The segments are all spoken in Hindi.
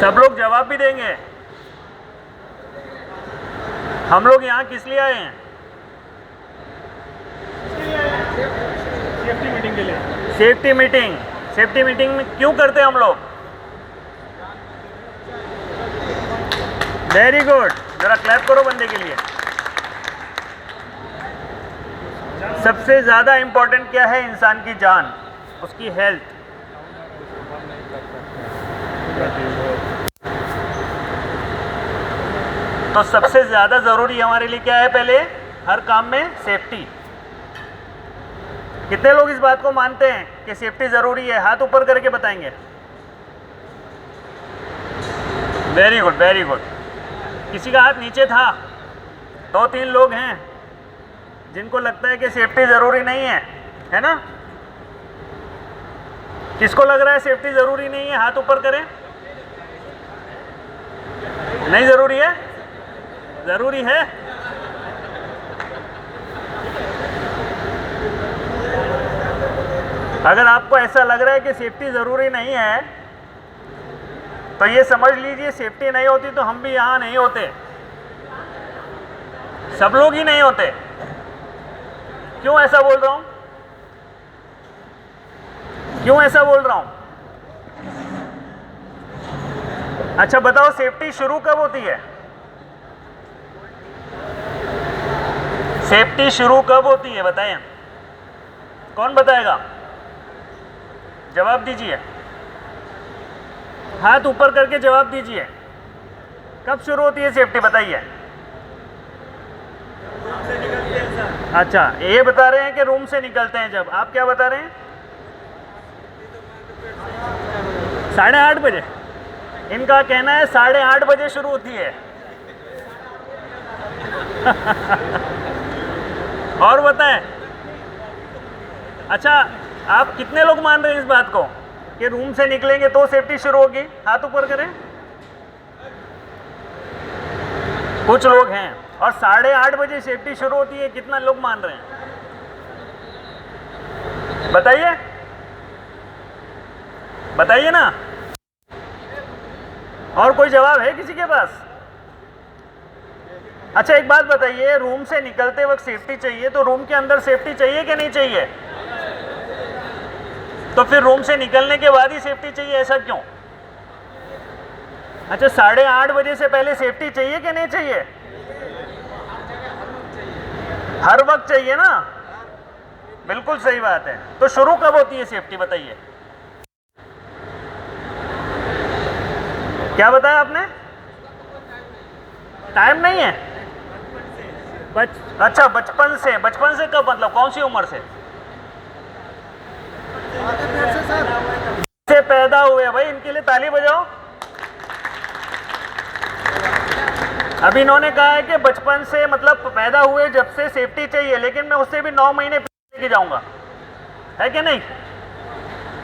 सब लोग जवाब भी देंगे। हम लोग यहाँ किस लिए आए हैं? सेफ्टी मीटिंग के लिए। Safety meeting. सेफ्टी मीटिंग में क्यों करते हैं हम लोग? वेरी गुड, जरा क्लैप करो बंदे के लिए। सबसे ज़्यादा इंपॉर्टेंट क्या है इंसान की जान, उसकी हेल्थ। तो सबसे ज़्यादा ज़रूरी हमारे लिए क्या है? पहले हर काम में सेफ्टी। कितने लोग इस बात को मानते हैं कि सेफ्टी ज़रूरी है? हाथ ऊपर करके बताएंगे। Very good, very good. किसी का हाथ नीचे था? 2-3 लोग हैं जिनको लगता है कि सेफ्टी ज़रूरी नहीं है ना? किसको लग रहा है सेफ्टी ज़रूरी नहीं है? हाथ ऊपर करें। नहीं ज़रूरी है? ज़रूरी है। अगर आपको ऐसा लग रहा है कि सेफ्टी ज़रूरी नहीं है तो ये समझ लीजिए सेफ्टी नहीं होती तो हम भी यहाँ नहीं होते, सब लोग ही नहीं होते। क्यों ऐसा बोल रहा हूँ? क्यों ऐसा बोल रहा हूँ? अच्छा बताओ, सेफ्टी शुरू कब होती है? सेफ्टी शुरू कब होती है बताएं? कौन बताएगा? जवाब दीजिए, हाथ ऊपर करके जवाब दीजिए। कब शुरू होती है सेफ्टी बताइए? अच्छा, ये बता रहे हैं कि रूम से निकलते हैं जब। आप क्या बता रहे हैं? 8:30 बजे। इनका कहना है 8:30 बजे शुरू होती है। और बताएं। अच्छा, आप कितने लोग मान रहे हैं इस बात को कि रूम से निकलेंगे तो सेफ्टी शुरू होगी? हाथ ऊपर करें। कुछ लोग हैं। और 8:30 बजे सेफ्टी शुरू होती है, कितना लोग मान रहे हैं बताइए? बताइए ना। और कोई जवाब है किसी के पास? अच्छा एक बात बताइए, रूम से निकलते वक्त सेफ्टी चाहिए तो रूम के अंदर सेफ्टी चाहिए कि नहीं चाहिए? तो फिर रूम से निकलने के बाद ही सेफ्टी चाहिए, ऐसा क्यों? अच्छा 8:30 बजे से पहले सेफ्टी चाहिए कि नहीं चाहिए? हर वक्त चाहिए ना? बिल्कुल सही बात है। तो शुरू कब होती है सेफ्टी बताइए? क्या बताया आपने? टाइम नहीं है? अच्छा बचपन से। बचपन से कब मतलब कौन सी उम्र से? से पैदा हुए भाई, इनके लिए ताली बजाओ। अभी इन्होंने कहा है कि बचपन से मतलब पैदा हुए जब से सेफ्टी चाहिए, लेकिन मैं उससे भी 9 महीने पीछे लेके जाऊंगा, है कि नहीं?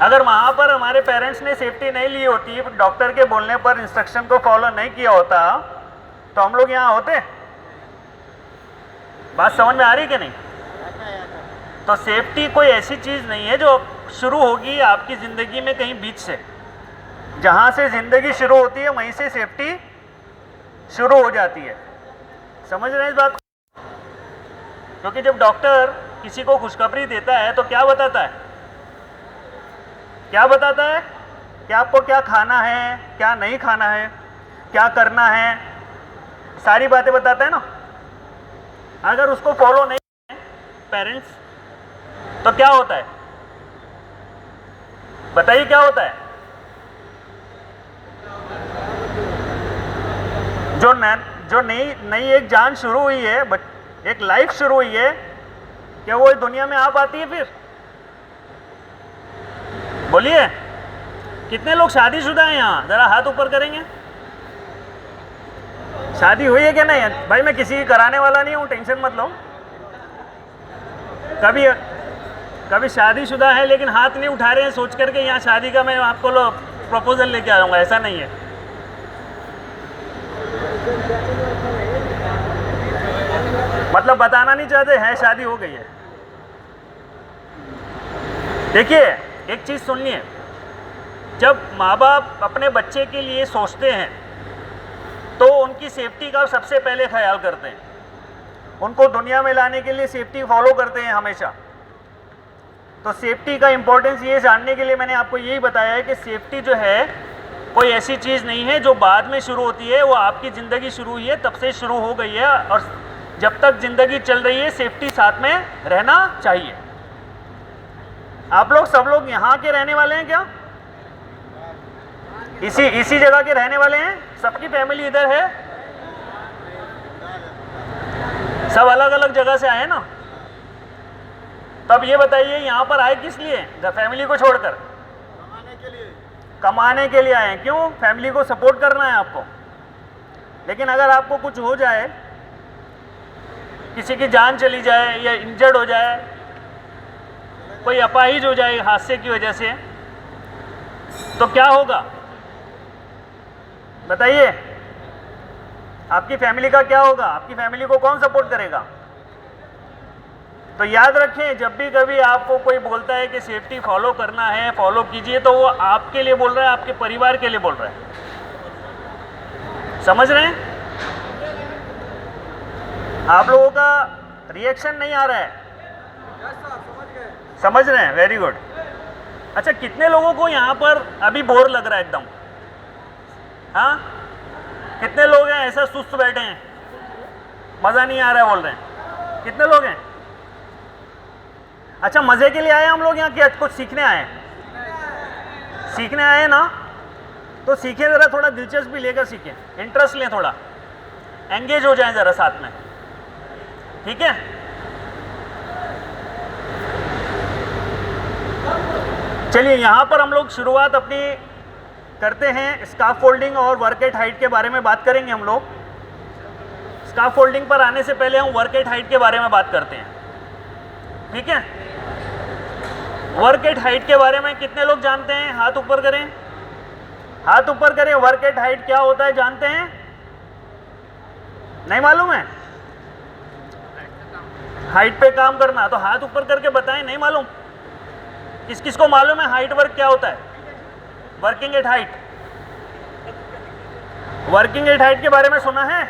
अगर वहां पर हमारे पेरेंट्स ने सेफ्टी नहीं ली होती, डॉक्टर के बोलने पर इंस्ट्रक्शन को फॉलो नहीं किया होता, तो हम लोग यहाँ होते? बात समझ में आ रही कि नहीं? तो सेफ्टी कोई ऐसी चीज़ नहीं है जो शुरू होगी आपकी ज़िंदगी में कहीं बीच से। जहाँ से ज़िंदगी शुरू होती है वहीं से सेफ्टी शुरू हो जाती है। समझ रहे हैं इस बात को? क्योंकि जब डॉक्टर किसी को खुशखबरी देता है तो क्या बताता है? क्या बताता है कि आपको क्या खाना है, क्या नहीं खाना है, क्या करना है, सारी बातें बताता है ना। अगर उसको फॉलो नहीं करें पेरेंट्स तो क्या होता है बताइए? क्या होता है? जो नई एक जान शुरू हुई है, एक लाइफ शुरू हुई है, क्या वो दुनिया में आ पाती है फिर? बोलिए, कितने लोग शादीशुदा हैं यहाँ? जरा हाथ ऊपर करेंगे। शादी हुई है क्या नहीं? भाई मैं किसी की कराने वाला नहीं हूँ, टेंशन मत लो। कभी शादीशुदा है लेकिन हाथ नहीं उठा रहे हैं सोच करके यहाँ शादी का मैं आपको प्रपोजल लेके आऊँगा, ऐसा नहीं है। मतलब बताना नहीं चाहते हैं शादी हो गई है। देखिए एक चीज़ सुनिए, जब माँ बाप अपने बच्चे के लिए सोचते हैं तो उनकी सेफ्टी का सबसे पहले ख्याल करते हैं, उनको दुनिया में लाने के लिए सेफ्टी फॉलो करते हैं हमेशा। तो सेफ्टी का इम्पोर्टेंस ये जानने के लिए मैंने आपको यही बताया है कि सेफ्टी जो है कोई ऐसी चीज़ नहीं है जो बाद में शुरू होती है, वो आपकी ज़िंदगी शुरू हुई है तब से शुरू हो गई है, और जब तक ज़िंदगी चल रही है सेफ्टी साथ में रहना चाहिए। आप लोग सब लोग यहाँ के रहने वाले हैं क्या? इसी जगह के रहने वाले हैं? सबकी फैमिली इधर है? सब अलग अलग जगह से आए ना? तब ये बताइए यहाँ पर आए किस लिए? फैमिली को छोड़कर कमाने के लिए आए। क्यों? फैमिली को सपोर्ट करना है आपको। लेकिन अगर आपको कुछ हो जाए, किसी की जान चली जाए या इंजर्ड हो जाए, कोई अपाहिज हो जाए हादसे की वजह से, तो क्या होगा बताइए? आपकी फैमिली का क्या होगा? आपकी फैमिली को कौन सपोर्ट करेगा? तो याद रखें, जब भी कभी आपको कोई बोलता है कि सेफ्टी फॉलो करना है, फॉलो कीजिए, तो वो आपके लिए बोल रहा है, आपके परिवार के लिए बोल रहा है। समझ रहे हैं? आप लोगों का रिएक्शन नहीं आ रहा है? समझ रहे हैं? Very good. अच्छा, कितने लोगों को यहाँ पर अभी बोर लग रहा है एकदम? हाँ, कितने लोग हैं ऐसा सुस्त बैठे हैं, मज़ा नहीं आ रहा है बोल रहे हैं? कितने लोग हैं? अच्छा, मज़े के लिए आए हम लोग यहाँ, क्या कुछ सीखने आए? सीखने आए ना, तो सीखें ज़रा, थोड़ा दिलचस्पी लेकर सीखें, इंटरेस्ट लें, थोड़ा एंगेज हो जाएं ज़रा साथ में, ठीक है? चलिए, यहाँ पर हम लोग शुरुआत अपनी करते हैं। स्कार्फ फोल्डिंग और वर्क एट हाइट के बारे में बात करेंगे हम लोग। स्कार्फ फोल्डिंग पर आने से पहले हम वर्क एट हाइट के बारे में बात करते हैं, ठीक है? वर्क एट हाइट के बारे में कितने लोग जानते हैं? हाथ ऊपर करें, हाथ ऊपर करें। वर्क एट हाइट क्या होता है जानते हैं? नहीं मालूम है? हाइट पे काम करना, तो हाथ ऊपर करके बताएं। नहीं मालूम? किस किस को मालूम है हाइट वर्क क्या होता है? Working at height, working at height के बारे में सुना है?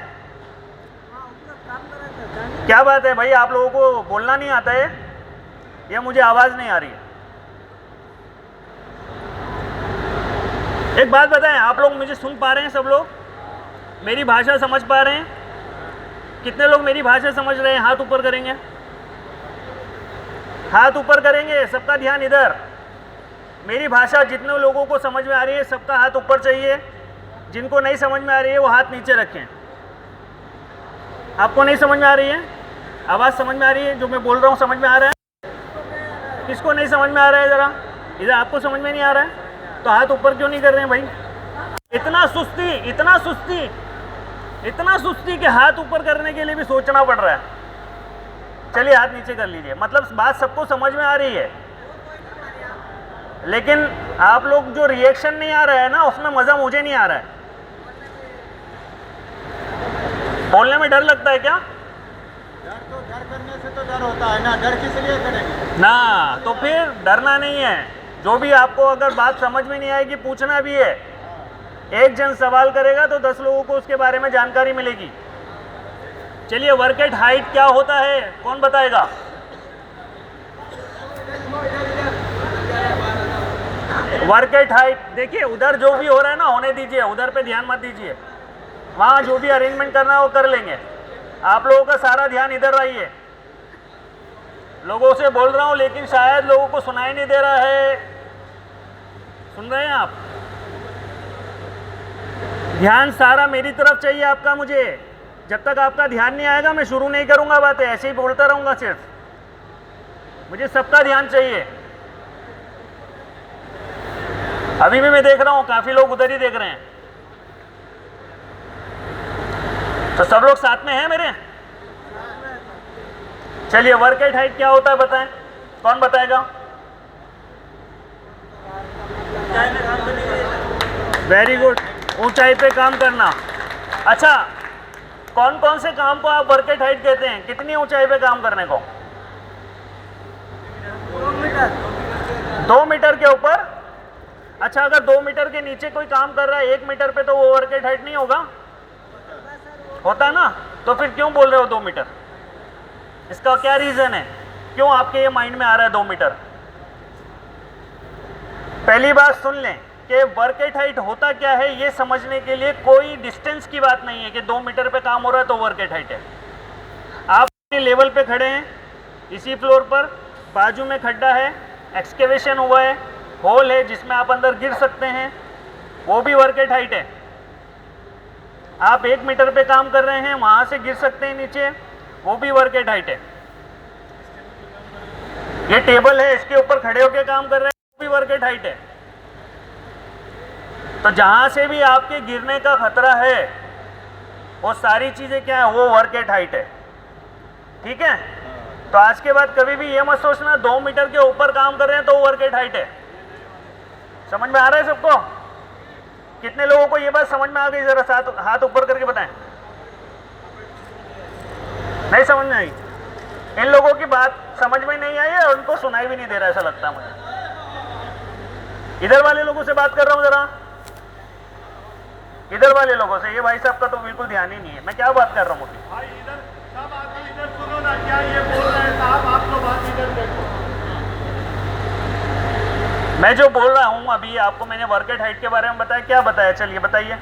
क्या बात है भाई, आप लोगों को बोलना नहीं आता है या मुझे आवाज़ नहीं आ रही है? एक बात बताएं, आप लोग मुझे सुन पा रहे हैं? सब लोग मेरी भाषा समझ पा रहे हैं? कितने लोग मेरी भाषा समझ रहे हैं? हाथ ऊपर करेंगे, हाथ ऊपर करेंगे। सबका ध्यान इधर। मेरी भाषा जितने लोगों को समझ में आ रही है सबका हाथ ऊपर चाहिए। जिनको नहीं समझ में आ रही है वो हाथ नीचे रखें। आपको नहीं समझ में आ रही है? आवाज़ समझ में आ रही है? जो मैं बोल रहा हूँ समझ में आ रहा है? किसको नहीं समझ में आ रहा है? ज़रा इधर। आपको समझ में नहीं आ रहा है तो हाथ ऊपर क्यों नहीं कर रहे हैं भाई? इतना सुस्ती, इतना सुस्ती, इतना सुस्ती कि हाथ ऊपर करने के लिए भी सोचना पड़ रहा है। चलिए हाथ नीचे कर लीजिए। मतलब बात सबको समझ में आ रही है, लेकिन आप लोग जो रिएक्शन नहीं आ रहा है ना, उसमें मज़ा मुझे नहीं आ रहा है। बोलने में डर लगता है क्या? डर करने से तो डर होता है ना, डर किस लिए करेंगे ना? तो फिर डरना नहीं है। जो भी आपको अगर बात समझ में नहीं आएगी पूछना भी है। एक जन सवाल करेगा तो 10 लोगों को उसके बारे में जानकारी मिलेगी। चलिए, वर्क एट हाइट क्या होता है कौन बताएगा? वर्क एट हाइट, देखिए उधर जो भी हो रहा है ना होने दीजिए, उधर पे ध्यान मत दीजिए। वहाँ जो भी अरेंजमेंट करना है वो कर लेंगे। आप लोगों का सारा ध्यान इधर रहिए। लोगों से बोल रहा हूँ लेकिन शायद लोगों को सुनाई नहीं दे रहा है। सुन रहे हैं आप? ध्यान सारा मेरी तरफ चाहिए आपका। मुझे जब तक आपका ध्यान नहीं आएगा मैं शुरू नहीं करूँगा बातें, ऐसे ही बोलता रहूँगा। सिर्फ मुझे सबका ध्यान चाहिए। अभी भी मैं देख रहा हूँ काफ़ी लोग उधर ही देख रहे हैं, तो सब लोग साथ में हैं मेरे? चलिए, वर्क एट हाइट क्या होता है बताएं, कौन बताएगा? वेरी गुड, ऊंचाई पे काम करना। अच्छा, कौन कौन से काम को आप वर्क एट हाइट कहते हैं? कितनी ऊंचाई पे काम करने को? 2 मीटर के ऊपर। अच्छा, अगर 2 मीटर के नीचे कोई काम कर रहा है 1 मीटर पे, तो वो ओवरकेट हाइट नहीं होगा? होता है ना? तो फिर क्यों बोल रहे हो 2 मीटर? इसका क्या रीजन है? क्यों आपके ये माइंड में आ रहा है 2 मीटर? पहली बात सुन लें कि वर्केट हाइट होता क्या है, ये समझने के लिए कोई डिस्टेंस की बात नहीं है कि 2 मीटर पे काम हो रहा है तो वर्केट हाइट है। आप अपने लेवल पे खड़े हैं, इसी फ्लोर पर, बाजू में खड्डा है, एक्सकेवेशन हुआ है, होल है जिसमें आप अंदर गिर सकते हैं, वो भी वर्केट हाइट है। आप 1 मीटर पे काम कर रहे हैं, वहां से गिर सकते हैं नीचे, वो भी वर्केट हाइट है। ये टेबल है, इसके ऊपर खड़े होकर काम कर रहे हैं, वो भी वर्केट हाइट है। तो जहां से भी आपके गिरने का खतरा है, वो सारी चीजें क्या है, वो वर्केट हाइट है। ठीक है? तो आज के बाद कभी भी ये मत सोचना 2 मीटर के ऊपर काम कर रहे हैं तो वर्केट हाइट है। समझ में आ रहा है सबको? कितने लोगों को ये बात समझ में आ गई? जरा हाथ ऊपर करके बताएं। नहीं समझ में आई? इन लोगों की बात समझ में नहीं आई है और उनको सुनाई भी नहीं दे रहा, ऐसा लगता है मुझे। इधर वाले लोगों से बात कर रहा हूं, जरा इधर वाले लोगों से। ये भाई साहब का तो बिल्कुल ध्यान ही नहीं है, मैं क्या बात कर रहा हूँ। भाई इधर सब आके इधर सुनो ना, क्या ये बोल रहे हैं साहब, आप लोग बात इधर देखो। मैं जो बोल रहा हूं अभी आपको, मैंने वर्केट हाइट के बारे में बताया। क्या बताया? चलिए बताइए,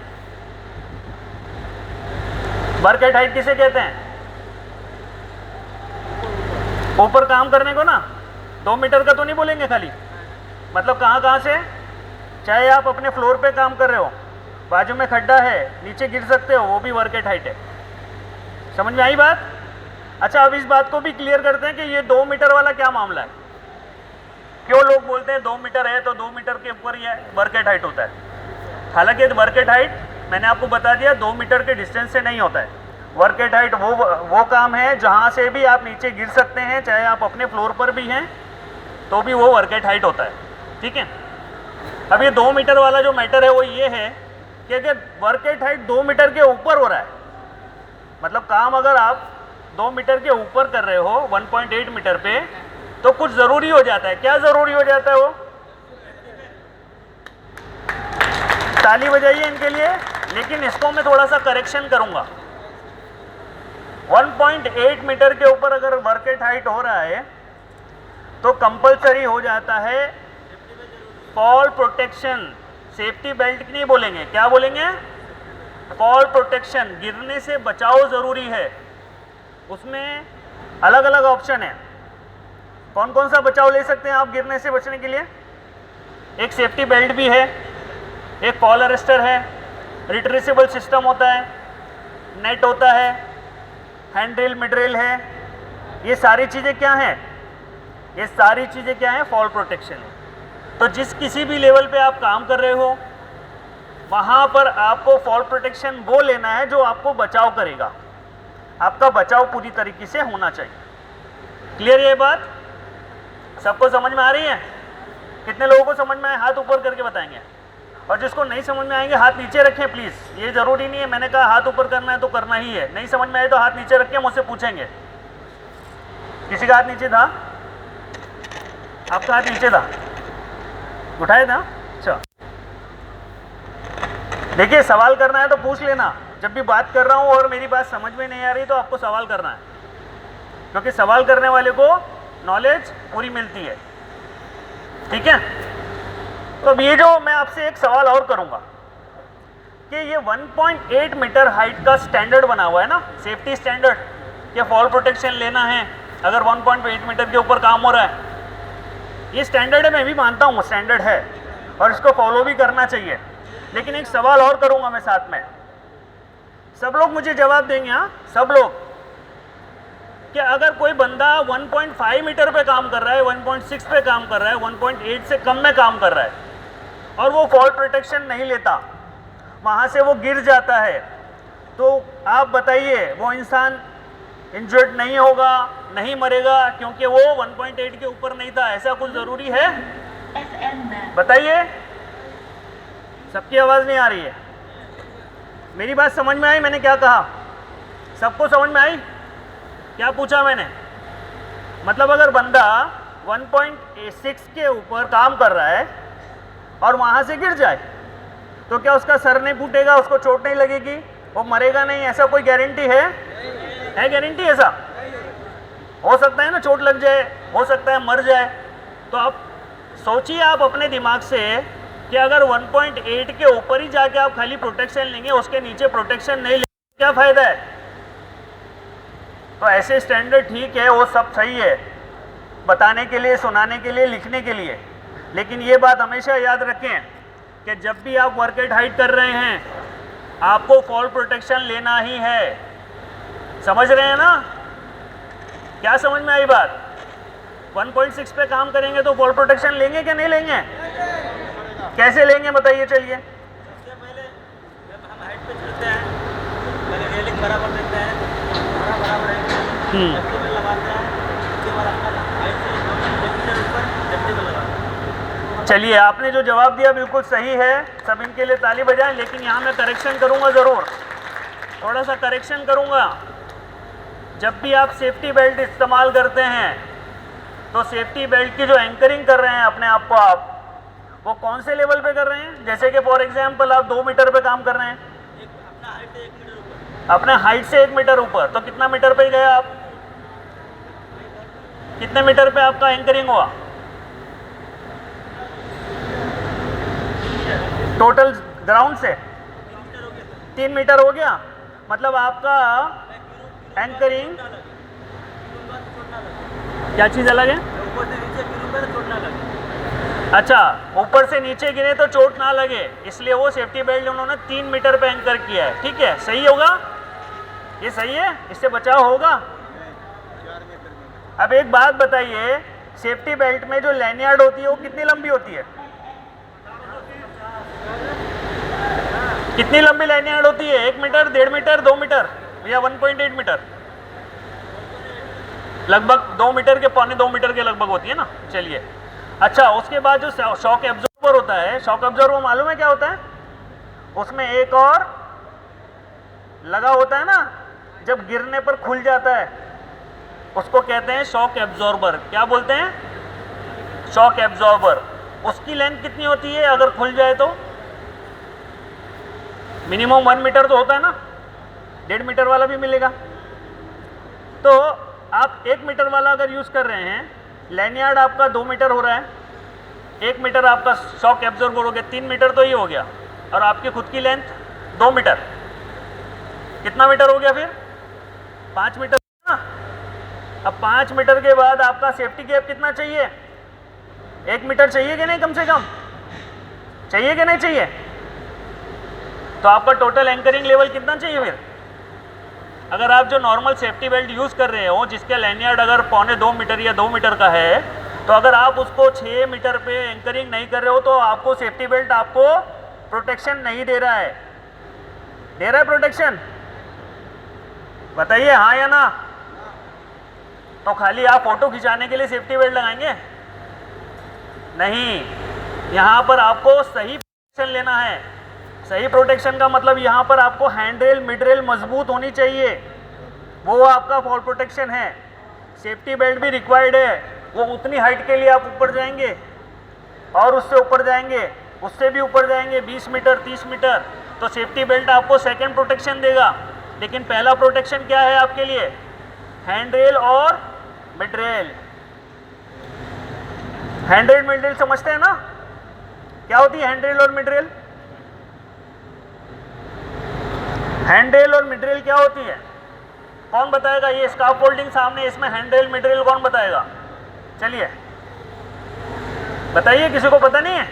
वर्केट हाइट किसे कहते हैं? ऊपर काम करने को ना। 2 मीटर का तो नहीं बोलेंगे खाली, मतलब कहां कहां से? चाहे आप अपने फ्लोर पे काम कर रहे हो, बाजू में खड्डा है, नीचे गिर सकते हो, वो भी वर्केट हाइट है। समझ में आई बात? अच्छा, अब इस बात को भी क्लियर करते हैं कि ये 2 मीटर वाला क्या मामला है। क्यों लोग बोलते हैं 2 मीटर है तो 2 मीटर के ऊपर ही वर्केट हाइट होता है? हालांकि वर्केट हाइट मैंने आपको बता दिया 2 मीटर के डिस्टेंस से नहीं होता है। वर्केट हाइट वो काम है जहां से भी आप नीचे गिर सकते हैं, चाहे आप अपने फ्लोर पर भी हैं तो भी वो वर्केट हाइट होता है। ठीक है? अब ये 2 मीटर वाला जो मैटर है वो ये है कि अगर वर्केट हाइट 2 मीटर के ऊपर हो रहा है, मतलब काम अगर आप 2 मीटर के ऊपर कर रहे हो 1.8 मीटर पे, तो कुछ जरूरी हो जाता है। क्या जरूरी हो जाता है? वो ताली बजाइए इनके लिए। लेकिन इसको मैं थोड़ा सा करेक्शन करूंगा। 1.8 मीटर के ऊपर अगर वर्केट हाइट हो रहा है तो कंपलसरी हो जाता है फॉल प्रोटेक्शन। सेफ्टी बेल्ट नहीं बोलेंगे, क्या बोलेंगे? Fall protection. गिरने से बचाव जरूरी है। उसमें अलग अलग ऑप्शन है। कौन कौन सा बचाव ले सकते हैं आप गिरने से बचने के लिए? एक सेफ्टी बेल्ट भी है, एक फॉल अरेस्टर है, रिट्रेसेबल सिस्टम होता है, नेट होता है, हैंड ड्रिल, मिड ड्रिल है। ये सारी चीज़ें क्या हैं? ये सारी चीज़ें क्या हैं? फॉल प्रोटेक्शन है। तो जिस किसी भी लेवल पे आप काम कर रहे हो, वहाँ पर आपको फॉल प्रोटेक्शन वो लेना है जो आपको बचाव करेगा। आपका बचाव पूरी तरीके से होना चाहिए। क्लियर ये बात? सबको समझ में आ रही है? कितने लोगों को समझ में आए? हाथ ऊपर करके बताएंगे। और जिसको नहीं समझ में आएंगे हाथ नीचे रखें प्लीज़। ये ज़रूरी नहीं है, मैंने कहा हाथ ऊपर करना है तो करना ही है। नहीं समझ में आए तो हाथ नीचे रख के मुझसे पूछेंगे। किसी का हाथ नीचे था? आपका हाथ नीचे था? उठाए था? अच्छा, देखिए सवाल करना है तो पूछ लेना। जब भी बात कर रहा हूँ और मेरी बात समझ में नहीं आ रही तो आपको सवाल करना है, क्योंकि सवाल करने वाले को नॉलेज पूरी मिलती है। ठीक है? तो अब ये जो मैं आपसे एक सवाल और करूंगा कि ये 1.8 मीटर हाइट का स्टैंडर्ड बना हुआ है ना, सेफ्टी स्टैंडर्ड, कि फॉल प्रोटेक्शन लेना है अगर 1.8 मीटर के ऊपर काम हो रहा है। ये स्टैंडर्ड है, मैं भी मानता हूँ स्टैंडर्ड है और इसको फॉलो भी करना चाहिए। लेकिन एक सवाल और करूंगा मैं साथ में, सब लोग मुझे जवाब देंगे। हाँ, सब लोग, कि अगर कोई बंदा 1.5 मीटर पे काम कर रहा है, 1.6 पे काम कर रहा है, 1.8 से कम में काम कर रहा है और वो फॉल प्रोटेक्शन नहीं लेता, वहाँ से वो गिर जाता है, तो आप बताइए वो इंसान इंजर्ड नहीं होगा, नहीं मरेगा क्योंकि वो 1.8 के ऊपर नहीं था? ऐसा कुछ ज़रूरी है? बताइए। सबकी आवाज़ नहीं आ रही है। मेरी बात समझ में आई? मैंने क्या कहा? सबको समझ में आई? क्या पूछा मैंने? मतलब अगर बंदा 1.6 के ऊपर काम कर रहा है और वहाँ से गिर जाए तो क्या उसका सर नहीं फूटेगा, उसको चोट नहीं लगेगी, वो मरेगा नहीं? ऐसा कोई गारंटी है गारंटी? ऐसा हो सकता है ना, चोट लग जाए, हो सकता है मर जाए। तो आप सोचिए आप अपने दिमाग से कि अगर 1.8 के ऊपर ही जाके आप खाली प्रोटेक्शन लेंगे, उसके नीचे प्रोटेक्शन नहीं लेंगे, क्या फ़ायदा है? तो ऐसे स्टैंडर्ड ठीक है, वो सब सही है बताने के लिए, सुनाने के लिए, लिखने के लिए, लेकिन ये बात हमेशा याद रखें कि जब भी आप वर्क एट हाइट कर रहे हैं आपको फॉल प्रोटेक्शन लेना ही है। समझ रहे हैं ना? क्या समझ में आई बात? 1.6 पे काम करेंगे तो फॉल प्रोटेक्शन लेंगे क्या नहीं लेंगे? कैसे लेंगे बताइए? चलिए, सबसे पहले जब हम हाइट पे चढ़ते हैं पहले रेलिंग बराबर देते हैं, बराबर फ्लेक्सिबल लगाते हैं, उसके बाद अपना हाइट से 1 मीटर ऊपर फ्लेक्सिबल लगाते हैं। चलिए, आपने जो जवाब दिया बिल्कुल सही है, सब इनके लिए ताली बजाएं। लेकिन यहाँ मैं करेक्शन करूँगा, ज़रूर थोड़ा सा करेक्शन करूँगा। जब भी आप सेफ्टी बेल्ट इस्तेमाल करते हैं तो सेफ्टी बेल्ट की जो एंकरिंग कर रहे हैं अपने आप को आप, वो कौन से लेवल पे कर रहे हैं? जैसे कि फॉर एग्जांपल आप 2 मीटर पे काम कर रहे हैं, अपना हाइट से 1 मीटर ऊपर, अपने हाइट से 1 मीटर ऊपर, तो कितना मीटर पे गए आप? कितने मीटर पे आपका एंकरिंग हुआ टोटल ग्राउंड से? 3 मीटर हो गया। मतलब आपका एंकरिंग, क्या चीज़ अलग है? ऊपर से नीचे गिरूंगा तो चोट ना लगे। अच्छा, ऊपर से नीचे गिरे तो चोट ना लगे, इसलिए वो सेफ्टी बेल्ट उन्होंने 3 मीटर पे एंकर किया है। ठीक है, सही होगा? ये सही है, इससे बचाव होगा। 4 मीटर में। अब एक बात बताइए, सेफ्टी बेल्ट में जो लैनियार्ड होती है वो कितनी लंबी होती है? कितनी लंबी लैनियार्ड होती है? 1 मीटर, 1.5 मीटर, 2 मीटर या 1.8 मीटर? लगभग 2 मीटर के, पौने 2 मीटर के लगभग होती है ना। चलिए, अच्छा, उसके बाद जो शॉक एब्जॉर्बर होता है, शॉक एब्जॉर्बर मालूम है क्या होता है? उसमें एक और लगा होता है ना, जब गिरने पर खुल जाता है, उसको कहते हैं शॉक एब्जॉर्बर। क्या बोलते हैं? Shock absorber. उसकी लेंथ कितनी होती है अगर खुल जाए तो? मिनिमम 1 मीटर तो होता है ना, 1.5 मीटर वाला भी मिलेगा। तो आप 1 मीटर वाला अगर यूज़ कर रहे हैं, लैनियार्ड आपका 2 मीटर हो रहा है, 1 मीटर आपका शॉक एब्जॉर्बर हो गया, 3 मीटर तो ये हो गया, और आपकी खुद की लेंथ 2 मीटर, कितना मीटर हो गया फिर? 5 मीटर ना। अब 5 मीटर के बाद आपका सेफ्टी गैप कितना चाहिए? 1 मीटर चाहिए कि नहीं? कम से कम चाहिए कि नहीं चाहिए? तो आपका टोटल एंकरिंग लेवल कितना चाहिए फिर? अगर आप जो नॉर्मल सेफ्टी बेल्ट यूज़ कर रहे हो, जिसका लैनियार्ड अगर 1.25 मीटर या 2 मीटर का है, तो अगर आप उसको 6 मीटर पे एंकरिंग नहीं कर रहे हो तो आपको सेफ्टी बेल्ट आपको प्रोटेक्शन नहीं दे रहा है। दे रहा है प्रोटेक्शन? बताइए हाँ या ना। तो खाली आप फोटो खिंचाने के लिए सेफ्टी बेल्ट लगाएंगे? नहीं, यहाँ पर आपको सही प्रोटेक्शन लेना है। सही प्रोटेक्शन का मतलब यहाँ पर आपको हैंड रेल, मिड रेल मजबूत होनी चाहिए, वो आपका फॉल प्रोटेक्शन है। सेफ्टी बेल्ट भी रिक्वायर्ड है, वो उतनी हाइट के लिए आप ऊपर जाएंगे और उससे ऊपर जाएंगे, उससे भी ऊपर जाएंगे 20 मीटर, 30 मीटर, तो सेफ्टी बेल्ट आपको सेकंड प्रोटेक्शन देगा। लेकिन पहला प्रोटेक्शन क्या है आपके लिए? हैंड रेल और mid rail. Hand rail, mid rail समझते हैं ना? क्या होती है हैंड रेल और मिड रेल? हैंड रेल और मिड रेल क्या होती है? कौन बताएगा? ये स्कार्फ फोल्डिंग सामने, इसमें हैंड रेल, मिड रेल कौन बताएगा? चलिए बताइए, किसी को पता नहीं है?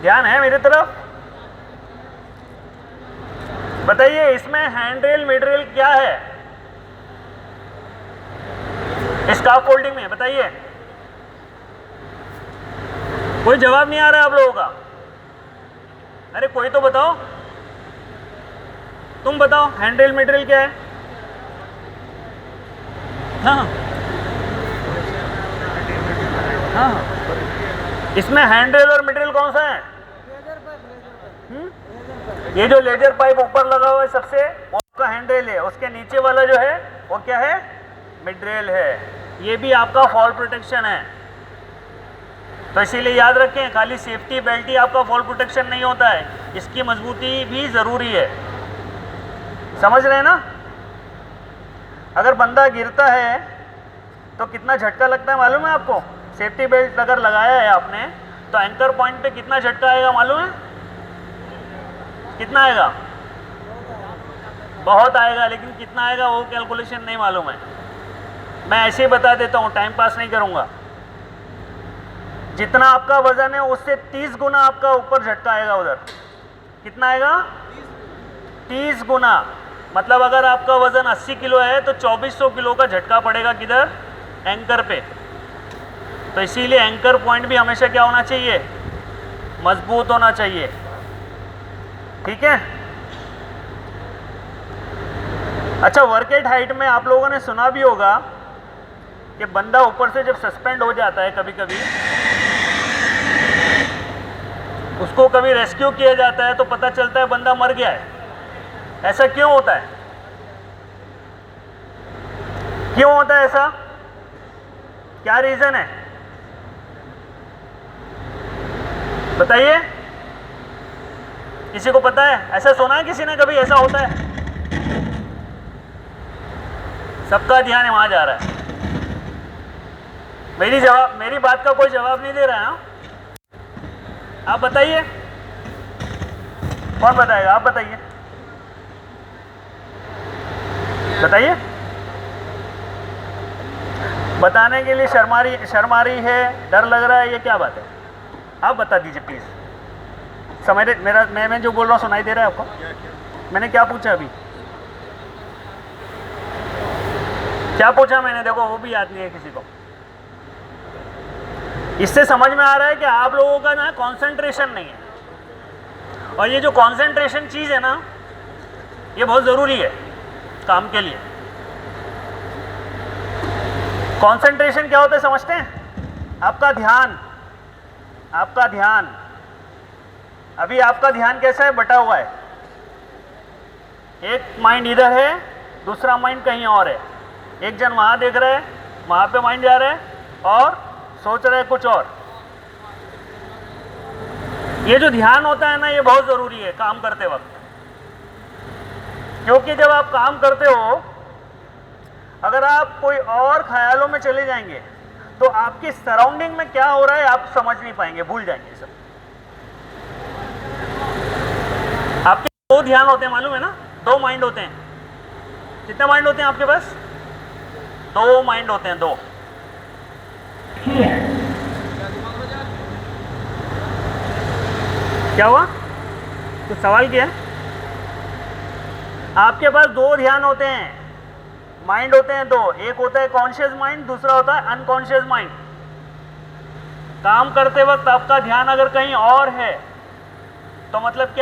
ध्यान है मेरी तरफ? बताइए, इसमें हैंड रेल, मिड रेल क्या है स्कार्फ फोल्डिंग में? बताइए, कोई जवाब नहीं आ रहा है आप लोगों का। अरे कोई तो बताओ, तुम बताओ, हैंड रेल, मिड रेल क्या है? हाँ हाँ, इसमें हैंड रेल और मिड रेल कौन सा है? ये जो लेजर पाइप ऊपर लगा हुआ है सबसे, वो आपका हैंड रेल है। उसके नीचे वाला जो है वो क्या है? मिड रेल है। ये भी आपका फॉल प्रोटेक्शन है। तो इसीलिए याद रखें, खाली सेफ्टी बेल्ट ही आपका फॉल प्रोटेक्शन नहीं होता है, इसकी मजबूती भी ज़रूरी है। समझ रहे हैं ना? अगर बंदा गिरता है तो कितना झटका लगता है मालूम है आपको? सेफ्टी बेल्ट अगर लगाया है आपने तो एंकर पॉइंट पे कितना झटका आएगा मालूम है? कितना आएगा? बहुत आएगा, लेकिन कितना आएगा वो कैलकुलेशन नहीं मालूम है। मैं ऐसे ही बता देता हूँ, टाइम पास नहीं करूँगा। जितना आपका वजन है उससे 30 गुना आपका ऊपर झटका आएगा उधर। कितना आएगा? 30 गुना। मतलब अगर आपका वजन 80 किलो है तो 2400 किलो का झटका पड़ेगा किधर? एंकर पे। तो इसीलिए एंकर पॉइंट भी हमेशा क्या होना चाहिए? मजबूत होना चाहिए। ठीक है? अच्छा, वर्क एट हाइट में आप लोगों ने सुना भी होगा कि बंदा ऊपर से जब सस्पेंड हो जाता है, कभी कभी उसको कभी रेस्क्यू किया जाता है तो पता चलता है बंदा मर गया है। ऐसा क्यों होता है? क्यों होता है ऐसा? क्या रीजन है बताइए? किसी को पता है? ऐसा सुना है किसी ने कभी ऐसा होता है? सबका ध्यान वहां जा रहा है। मेरी बात का कोई जवाब नहीं दे रहा है। आप बताइए, कौन बताएगा? आप बताइए, बताइए। बताने के लिए शर्म आ रही है, डर लग रहा है, ये क्या बात है? आप बता दीजिए प्लीज। समझ रहे? मैं जो बोल रहा हूँ सुनाई दे रहा है आपको? मैंने क्या पूछा अभी? क्या पूछा मैंने? देखो, वो भी याद नहीं है किसी को। इससे समझ में आ रहा है कि आप लोगों का ना कंसंट्रेशन नहीं है। और ये जो कंसंट्रेशन चीज है ना, ये बहुत जरूरी है काम के लिए। कंसंट्रेशन क्या होता है समझते हैं? आपका ध्यान, आपका ध्यान। अभी आपका ध्यान कैसा है? बटा हुआ है। एक माइंड इधर है, दूसरा माइंड कहीं और है। एक जन वहां देख रहा है, वहां पे माइंड जा रहा है और सोच रहे हैं कुछ और। ये जो ध्यान होता है ना, ये बहुत जरूरी है काम करते वक्त। क्योंकि जब आप काम करते हो, अगर आप कोई और ख्यालों में चले जाएंगे तो आपकी सराउंडिंग में क्या हो रहा है आप समझ नहीं पाएंगे, भूल जाएंगे सब। आपके दो ध्यान होते हैं मालूम है ना? दो माइंड होते हैं। कितने माइंड होते हैं आपके पास? दो माइंड होते हैं, दो। क्या हुआ? कुछ सवाल किया? आपके पास दो ध्यान होते हैं, माइंड होते हैं दो। एक होता है कॉन्शियस माइंड, दूसरा होता है अनकॉन्शियस माइंड। काम करते वक्त आपका ध्यान अगर कहीं और है तो मतलब क्या